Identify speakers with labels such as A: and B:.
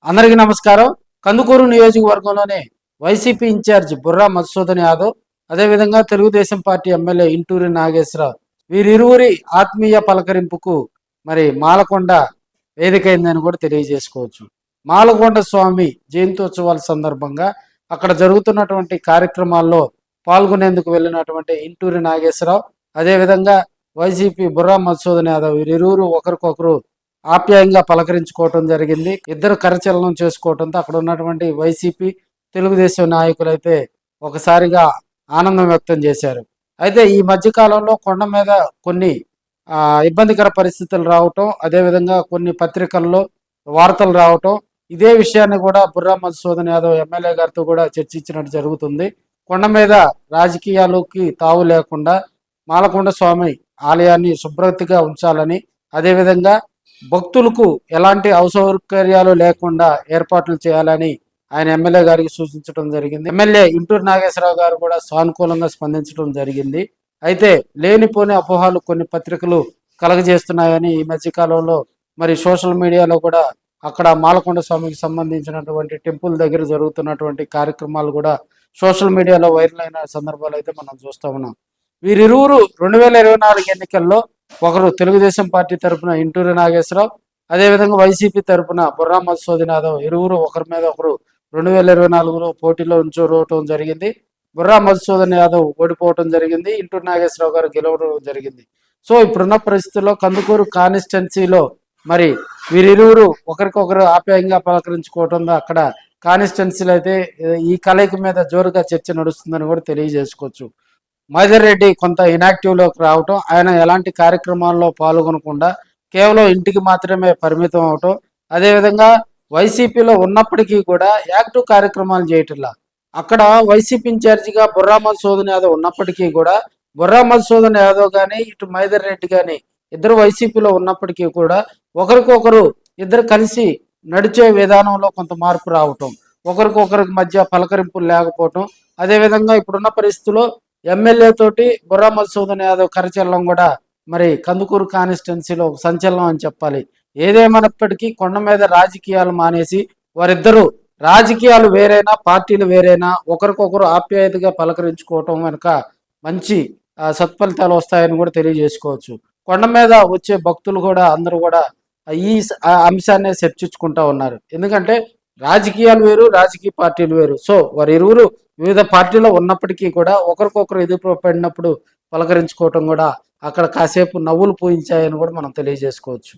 A: అందరికీ నమస్కారం. కందుకూరు నియోజకవర్గంలోని వైసీపీ ఇన్ఛార్జ్ బుర్రా మధుసూదన్ యాదవ్, అదేవిధంగా తెలుగుదేశం పార్టీ ఎమ్మెల్యే ఇంటూరి నాగేశ్వరరావు వీరిరువురి ఆత్మీయ పలకరింపుకు మాలకొండ వేదికైందని కూడా తెలియజేసుకోవచ్చు. మాలకొండ స్వామి జయంత్యోత్సవాల సందర్భంగా అక్కడ జరుగుతున్నటువంటి కార్యక్రమాల్లో పాల్గొనేందుకు వెళ్ళినటువంటి ఇంటూరి నాగేశ్వరరావు, అదేవిధంగా వైసీపీ బుర్రా మధుసూదన్ యాదవ్ వీరిరువురు ఒకరికొకరు ఆప్యాయంగా పలకరించుకోవటం జరిగింది. ఇద్దరు కరచలనం చేసుకోవడంతో అక్కడ ఉన్నటువంటి వైసీపీ తెలుగుదేశం నాయకులైతే ఒకసారిగా ఆనందం వ్యక్తం చేశారు. అయితే ఈ మధ్యకాలంలో కొండ మీద కొన్ని ఇబ్బందికర పరిస్థితులు రావటం, అదేవిధంగా కొన్ని పత్రికల్లో వార్తలు రావటం, ఇదే విషయాన్ని కూడా బుర్రా మధుసూదన్ యాదవ్ ఎమ్మెల్యే గారితో కూడా చర్చించినట్టు జరుగుతుంది. కొండ మీద రాజకీయాలకి తావు లేకుండా మాలకొండ స్వామి ఆలయాన్ని శుభ్రతగా ఉంచాలని, అదేవిధంగా భక్తులకు ఎలాంటి అసౌకర్యాలు లేకుండా ఏర్పాట్లు చేయాలని ఆయన ఎమ్మెల్యే గారికి సూచించడం జరిగింది. ఎమ్మెల్యే ఇంటూరు నాగేశ్వరరావు గారు కూడా సానుకూలంగా స్పందించడం జరిగింది. అయితే లేనిపోని అపోహలు కొన్ని పత్రికలు కలగజేస్తున్నాయని ఈ మధ్యకాలంలో సోషల్ మీడియాలో కూడా అక్కడ మాలకొండ స్వామికి సంబంధించినటువంటి టెంపుల్ దగ్గర జరుగుతున్నటువంటి కార్యక్రమాలు కూడా సోషల్ మీడియాలో వైరల్ అయిన సందర్భాలు అయితే మనం చూస్తూ ఉన్నాం. వీరిరువురు 2024 ఎన్నికల్లో ఒకరు తెలుగుదేశం పార్టీ తరఫున ఇంటూరి నాగేశ్వరరావు, అదేవిధంగా వైసీపీ తరఫున బుర్రా మధుసూదన్ యాదవ్ ఇరువురు ఒకరి మీద ఒకరు 2024లో పోటీలో ఉంచోవటం జరిగింది. బుర్రా మధుసూదన్ యాదవ్ ఓడిపోవటం జరిగింది, ఇంటూరి నాగేశ్వరరావు గారు గెలవడం జరిగింది. సో ఇప్పుడున్న పరిస్థితుల్లో కందుకూరు కాన్స్టిట్యున్సీలో వీరిరువురు ఒకరికొకరు ఆప్యాయంగా పలకరించుకోవటంతో అక్కడ కాన్స్టిట్యున్సీలో అయితే ఈ కలయిక మీద జోరుగా చర్చ నడుస్తుందని కూడా తెలియజేసుకోవచ్చు. మైదర్ రెడ్డి కొంత ఇనాక్టివ్లోకి రావటం, ఆయన ఎలాంటి కార్యక్రమాల్లో పాల్గొనకుండా కేవలం ఇంటికి మాత్రమే పరిమితం అవటం, అదేవిధంగా వైసీపీలో ఉన్నప్పటికీ కూడా యాక్టివ్ కార్యక్రమాలు చేయటంలా అక్కడ వైసీపీ ఇన్ఛార్జిగా బుర్రా మధుసూదన్ యాదవ్ ఉన్నప్పటికీ కూడా బుర్రా మధుసూదన్ యాదవ్ కానీ ఇటు మైదర్ రెడ్డి కానీ ఇద్దరు వైసీపీలో ఉన్నప్పటికీ కూడా ఒకరికొకరు ఇద్దరు కలిసి నడిచే విధానంలో కొంత మార్పు రావటం, ఒకరికొకరికి మధ్య పలకరింపులు లేకపోవటం, అదేవిధంగా ఇప్పుడున్న పరిస్థితుల్లో ఎమ్మెల్యే తోటి బుర్రా మధుసూదన్ యాదవ్ కరచలనం కూడా కందుకూరు కాన్స్టిట్యున్సీలో ఒక సంచలనం అని చెప్పాలి. ఏదేమైనప్పటికీ కొండ మీద రాజకీయాలు మానేసి వారిద్దరూ రాజకీయాలు వేరైనా పార్టీలు వేరైనా ఒకరికొకరు ఆప్యాయతగా పలకరించుకోవటం వెనుక మంచి సత్ఫలితాలు వస్తాయని కూడా తెలియజేసుకోవచ్చు. కొండ మీద వచ్చే భక్తులు కూడా అందరూ కూడా ఈ అంశాన్ని చర్చించుకుంటా ఉన్నారు. ఎందుకంటే రాజకీయాలు వేరు, రాజకీయ పార్టీలు వేరు. సో వారి ఇరువురు వివిధ పార్టీలో ఉన్నప్పటికీ కూడా ఒకరికొకరు ఎదురు పడినప్పుడు పలకరించుకోవటం కూడా అక్కడ కాసేపు నవ్వులు పూయించాయని కూడా మనం తెలియజేసుకోవచ్చు.